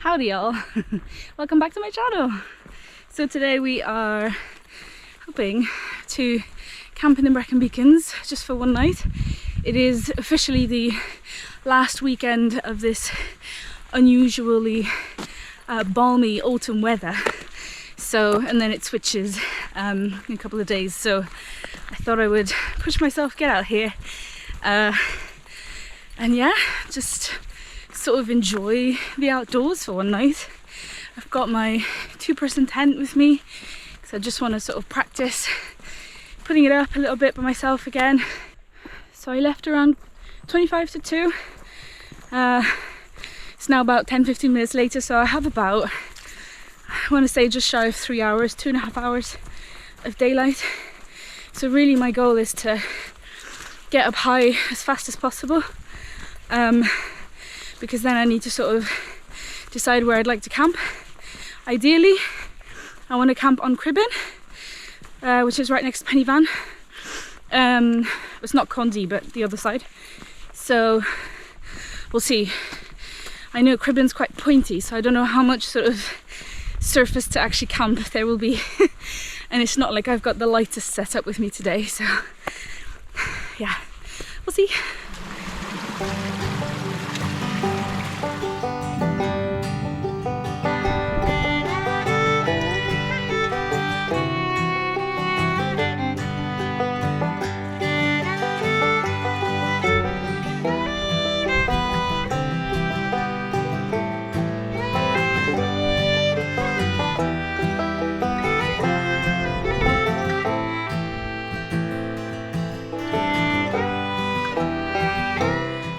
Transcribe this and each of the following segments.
Howdy y'all, welcome back to my channel. So today we are hoping to camp in the Brecon Beacons just for one night. It is officially the last weekend of this unusually balmy autumn weather. So, and then it switches in a couple of days. So I thought I would push myself, get out here, and yeah, just sort of enjoy the outdoors for one night. I've got my 2-person tent with me because I just want to sort of practice putting it up a little bit by myself again. So I left around 25 to 2. It's now about 10-15 minutes later, so I have about, I want to say just shy of 3 hours, 2.5 hours of daylight. So really my goal is to get up high as fast as possible, because then I need to sort of decide where I'd like to camp. Ideally, I want to camp on Cribben, which is right next to Penny Van. It's not Condé, but the other side. So we'll see. I know Cribben's quite pointy, so I don't know how much sort of surface to actually camp there will be. And it's not like I've got the lightest setup with me today, so yeah, we'll see.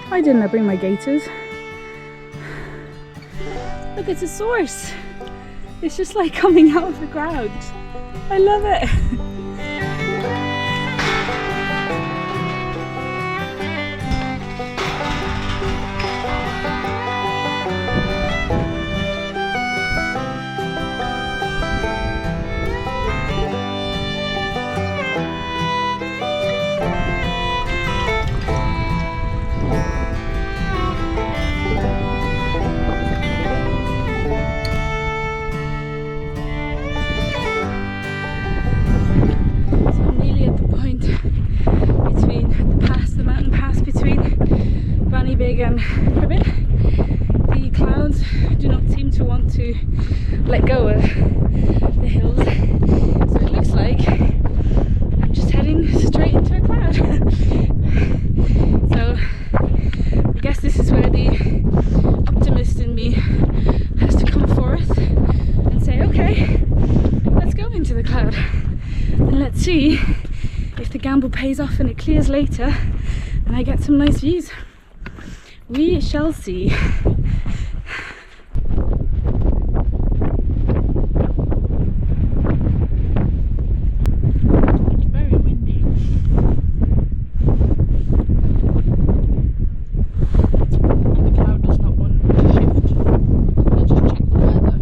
Why didn't I bring my gaiters? Look, it's a source. It's just like coming out of the ground. I love it. And Cribben. The clouds do not seem to want to let go of the hills, so it looks like I'm just heading straight into a cloud. So I guess this is where the optimist in me has to come forth and say, okay, let's go into the cloud and let's see if the gamble pays off and it clears later and I get some nice views. We shall see. Very windy. And the cloud does not want to shift. I just checked the weather,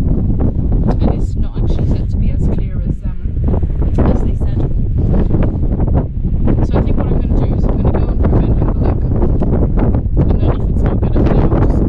and it's not actually set to be as clear as they said. So I think what I'm going to do is I'm going to go on Cribben and have a look. And then if it's not good up there, I'll just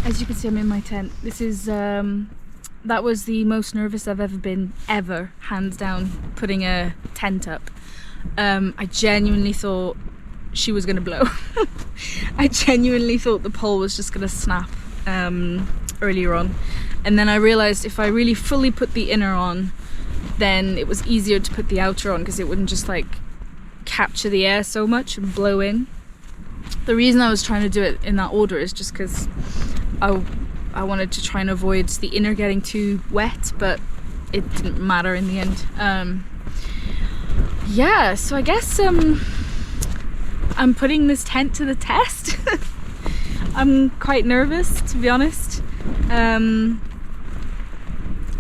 As you can see, I'm in my tent. This is that was the most nervous I've ever been, ever, hands down, putting a tent up. I genuinely thought she was gonna blow. I genuinely thought the pole was just gonna snap earlier on, and then I realized if I really fully put the inner on, then it was easier to put the outer on because it wouldn't just like capture the air so much and blow in. The reason I was trying to do it in that order is just because I wanted to try and avoid the inner getting too wet, but it didn't matter in the end. Yeah, so I guess I'm putting this tent to the test. I'm quite nervous, to be honest.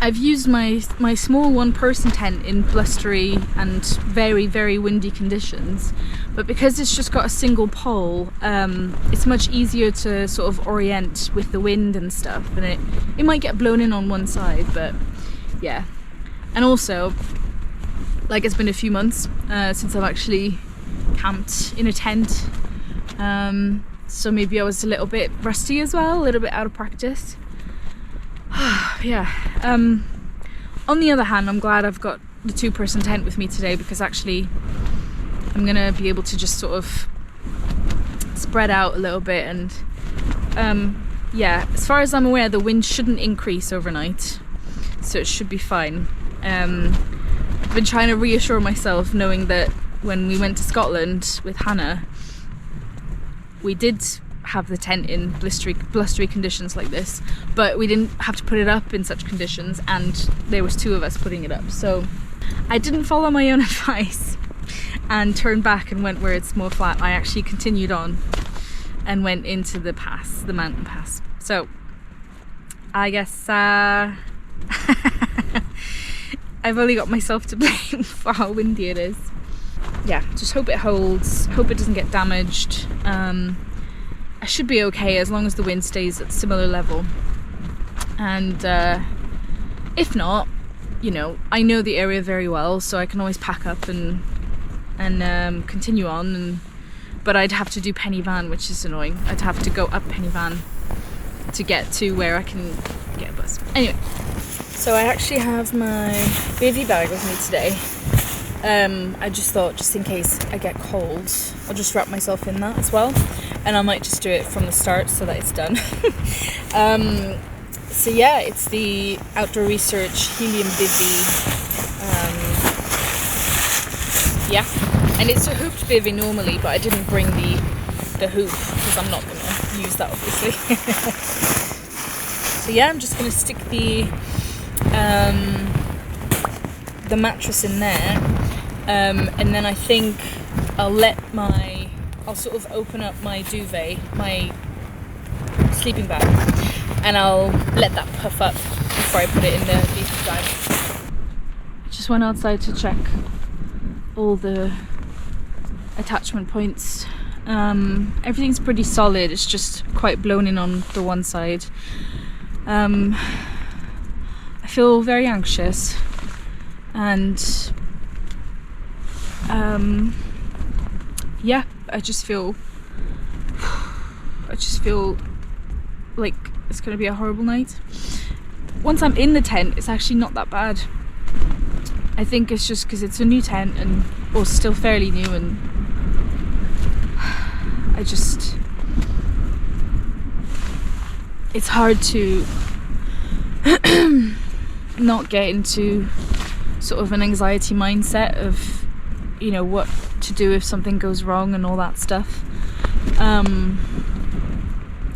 I've used my small one-person tent in blustery and very, very windy conditions, but because it's just got a single pole, it's much easier to sort of orient with the wind and stuff, and it might get blown in on one side, but yeah. And also, like, it's been a few months since I've actually camped in a tent, so maybe I was a little bit rusty as well, a little bit out of practice. Yeah. On the other hand, I'm glad I've got the two-person tent with me today, because actually I'm gonna be able to just sort of spread out a little bit, and yeah, as far as I'm aware, the wind shouldn't increase overnight, so it should be fine. I've been trying to reassure myself, knowing that when we went to Scotland with Hannah, we did have the tent in blustery conditions like this, but we didn't have to put it up in such conditions, and there was two of us putting it up. So I didn't follow my own advice and turned back and went where it's more flat. I actually continued on and went into the pass, the mountain pass. So I guess I've only got myself to blame for how windy it is. Yeah, just hope it holds, hope it doesn't get damaged. I should be okay as long as the wind stays at similar level, and if not, you know, I know the area very well, so I can always pack up and continue on. But I'd have to do penny van, which is annoying. I'd have to go up penny van to get to where I can get a bus. Anyway, so I actually have my bivvy bag with me today. I just thought, just in case I get cold, I'll just wrap myself in that as well, and I might just do it from the start so that it's done. So yeah, it's the Outdoor Research Helium bivvy. Yeah, and it's a hooped bivvy normally, but I didn't bring the hoop because I'm not going to use that, obviously. So yeah, I'm just going to stick the mattress in there, and then I think I'll sort of open up my duvet, my sleeping bag, and I'll let that puff up before I put it in the bivvy bag. Just went outside to check all the attachment points. Everything's pretty solid, it's just quite blown in on the one side. I feel very anxious, and yeah, I just feel like it's gonna be a horrible night. Once I'm in the tent, it's actually not that bad. I think it's just because it's a new tent, and or still fairly new, and it's hard to not get into sort of an anxiety mindset of, you know, what to do if something goes wrong and all that stuff. And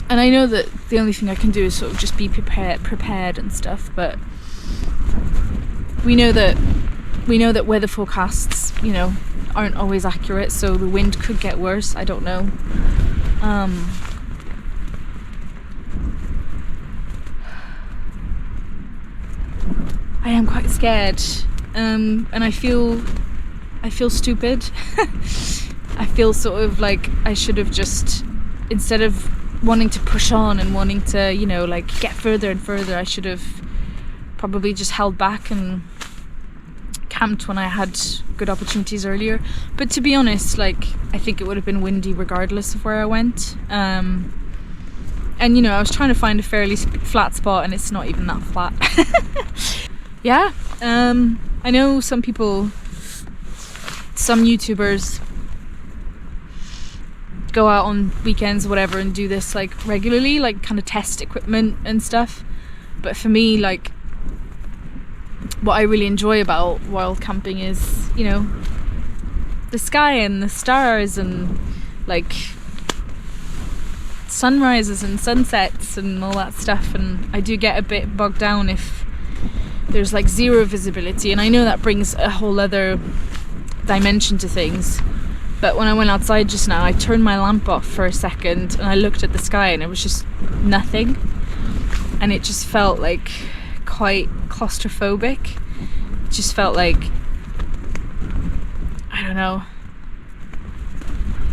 I know that the only thing I can do is sort of just be prepared and stuff, but we know that weather forecasts, you know, aren't always accurate, so the wind could get worse. I don't know. I am quite scared, and I feel stupid. I feel sort of like I should have just, instead of wanting to push on and wanting to, you know, like get further and further, I should have probably just held back and camped when I had good opportunities earlier. But to be honest, like, I think it would have been windy regardless of where I went. And you know, I was trying to find a fairly flat spot and it's not even that flat. Yeah, I know some people, some YouTubers go out on weekends or whatever and do this like regularly, like kind of test equipment and stuff. But for me, like, what I really enjoy about wild camping is, you know, the sky and the stars and like sunrises and sunsets and all that stuff. And I do get a bit bogged down if there's like zero visibility, and I know that brings a whole other dimension to things. But when I went outside just now, I turned my lamp off for a second and I looked at the sky and it was just nothing, and it just felt like quite claustrophobic. It just felt like, I don't know,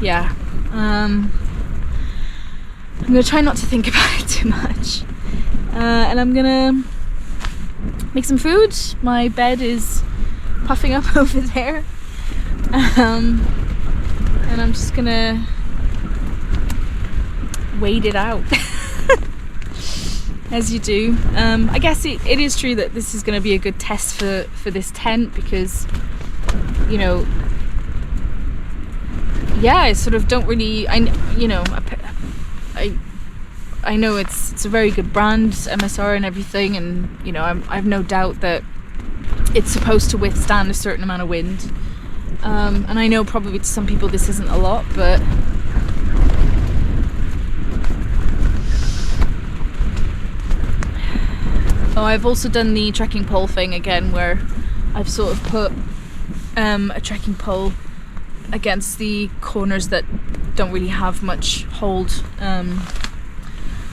yeah. I'm gonna try not to think about it too much, and I'm gonna make some food. My bed is puffing up over there, and I'm just gonna wait it out. As you do. I guess it is true that this is going to be a good test for this tent, because, you know, yeah, I sort of don't really, I know it's a very good brand, MSR and everything, and you know, I've no doubt that it's supposed to withstand a certain amount of wind, and I know probably to some people this isn't a lot, but oh, I've also done the trekking pole thing again, where I've sort of put a trekking pole against the corners that don't really have much hold.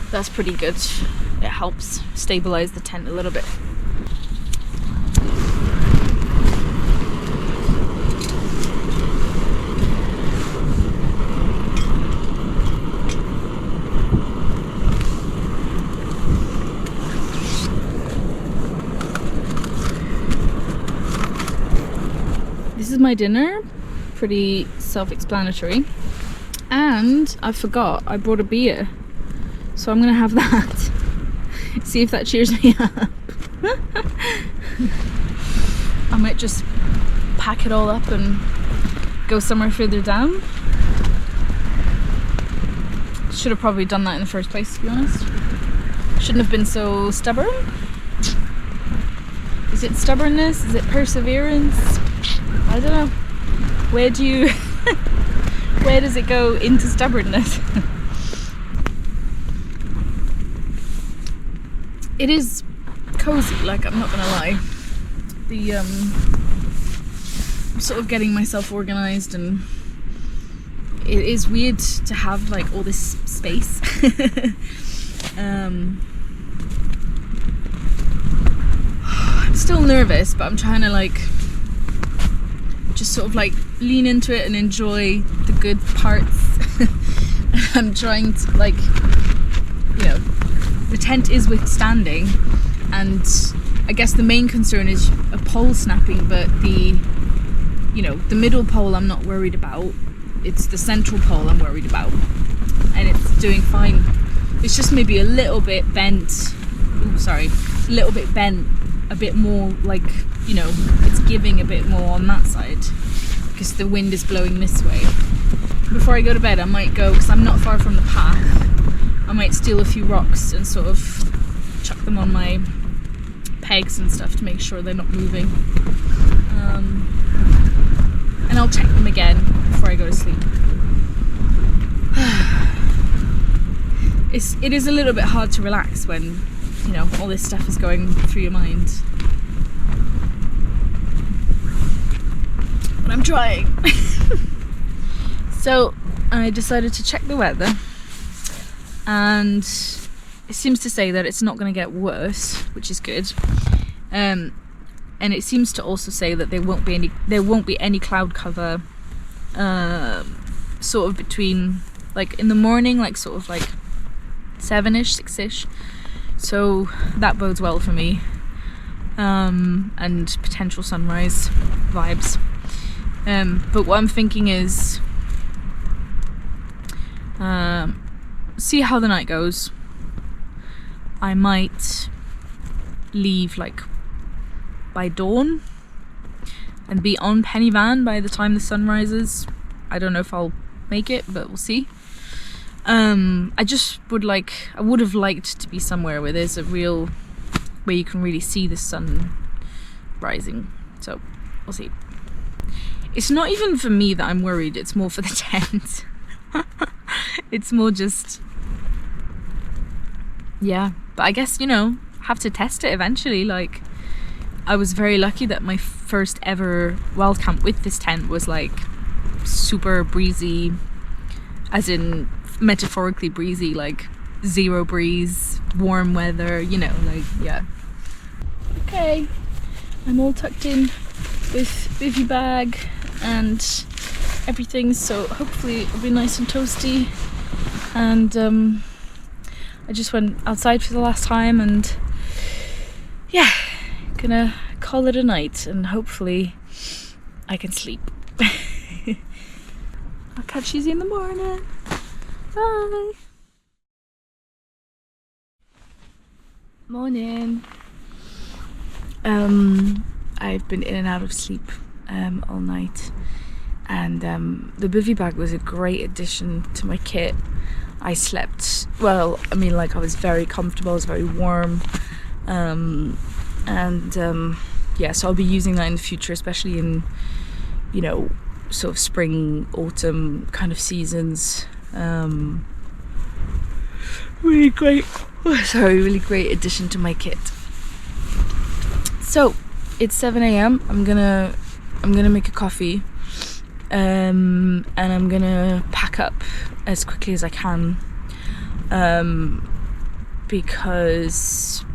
That's pretty good. It helps stabilize the tent a little bit. This is my dinner, pretty self-explanatory, and I forgot I brought a beer, so I'm gonna have that. See if that cheers me up. I might just pack it all up and go somewhere further down. Should have probably done that in the first place, to be honest. Shouldn't have been so stubborn. Is it stubbornness? Is it perseverance? I don't know. Where does it go into stubbornness? It is cozy, like, I'm not gonna lie. I'm sort of getting myself organized, and it is weird to have like all this space. I'm still nervous, but I'm trying to like just sort of like lean into it and enjoy the good parts. I'm trying to, like, you know, the tent is withstanding, and I guess the main concern is a pole snapping, but the middle pole I'm not worried about. It's the central pole I'm worried about, and it's doing fine. It's just maybe a little bit bent. Ooh, sorry, a little bit bent, a bit more, like, you know, it's giving a bit more on that side because the wind is blowing this way. Before I go to bed, I might go, because I'm not far from the path, I might steal a few rocks and sort of chuck them on my pegs and stuff to make sure they're not moving. And I'll check them again before I go to sleep. It is a little bit hard to relax when, you know, all this stuff is going through your mind. But I'm trying. So I decided to check the weather, and it seems to say that it's not going to get worse, which is good. And it seems to also say that there won't be any cloud cover, sort of between, like, in the morning, like sort of like 7ish, 6ish. So that bodes well for me, and potential sunrise vibes. But what I'm thinking is, see how the night goes, I might leave like by dawn and be on Penny Van by the time the sun rises. I don't know if I'll make it, but we'll see. I would have liked to be somewhere where there's where you can really see the sun rising. So we'll see. It's not even for me that I'm worried, it's more for the tent. It's more just, yeah, but I guess, you know, have to test it eventually. Like, I was very lucky that my first ever wild camp with this tent was like super breezy, as in metaphorically breezy, like 0 breeze, warm weather, you know, like, yeah. Okay, I'm all tucked in with bivvy bag and everything, so hopefully it'll be nice and toasty. And I just went outside for the last time, and yeah, gonna call it a night, and hopefully I can sleep. I'll catch you in the morning. Bye. Morning. I've been in and out of sleep all night, and the bivvy bag was a great addition to my kit. I slept well. I mean, like, I was very comfortable. It was very warm, yeah. So I'll be using that in the future, especially in, you know, sort of spring, autumn kind of seasons. Really great. Really great addition to my kit. So it's 7 a.m. I'm gonna make a coffee, and I'm gonna pack up as quickly as I can, because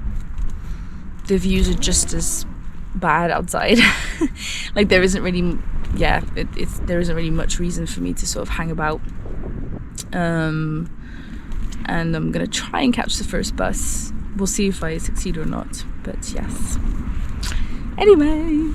the views are just as bad outside. Like, there isn't really, yeah, there isn't really much reason for me to sort of hang about. And I'm gonna try and catch the first bus. We'll see if I succeed or not, but yes. Anyway.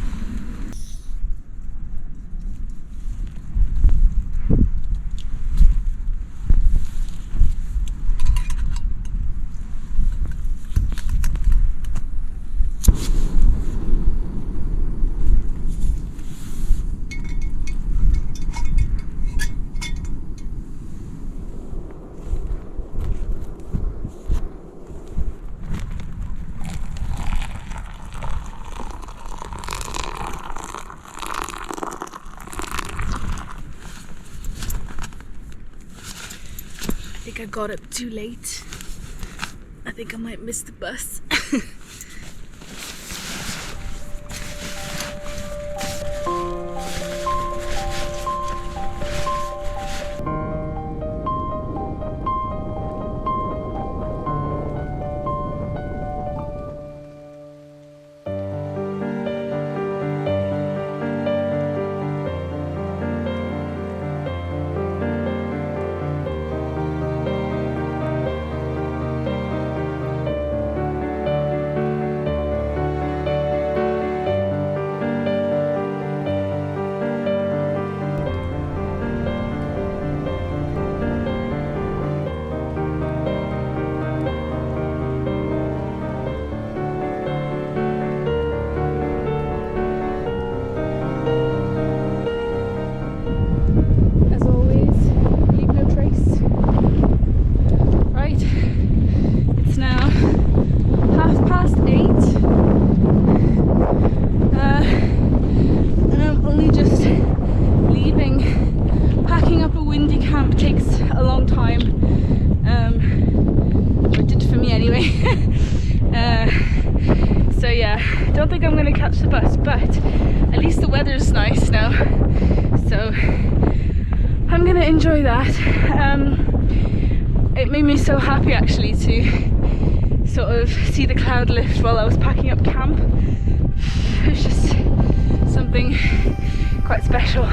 I think I got up too late. I think I might miss the bus. So yeah, don't think I'm gonna catch the bus, but at least the weather's nice now, so I'm gonna enjoy that. It made me so happy actually to sort of see the cloud lift while I was packing up camp. It was just something quite special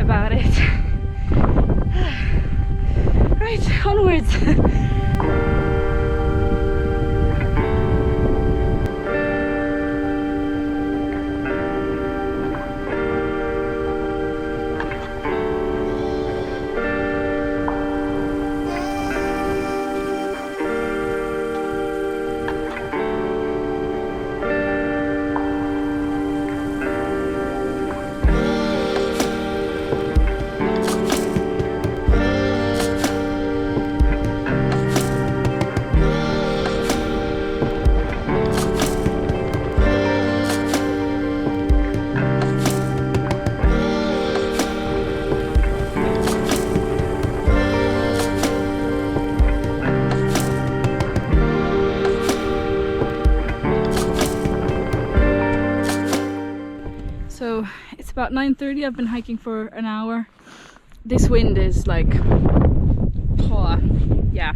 about it. Right, onwards. about 9:30. I've been hiking for an hour. This wind is like, oh, yeah,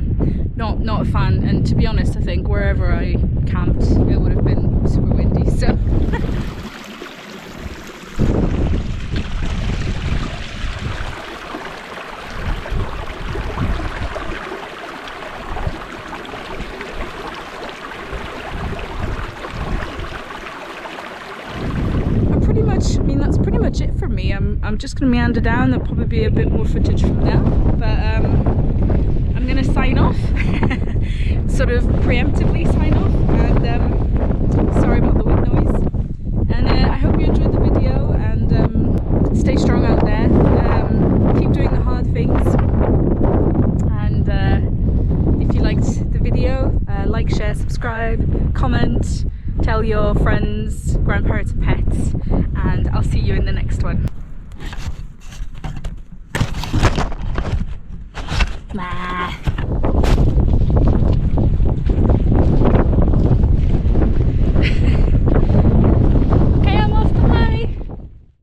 not a fan. And to be honest, I think wherever I camped, it would have been super windy. So. That's pretty much it for me. I'm just going to meander down. There'll probably be a bit more footage from now, but I'm going to sign off, sort of preemptively sign off, and sorry about the wind noise, and I hope you enjoyed the video, and stay strong out there, keep doing the hard things, and if you liked the video, like, share, subscribe, comment, tell your friends, grandparents and pets, and I'll see you in the next one. Bye.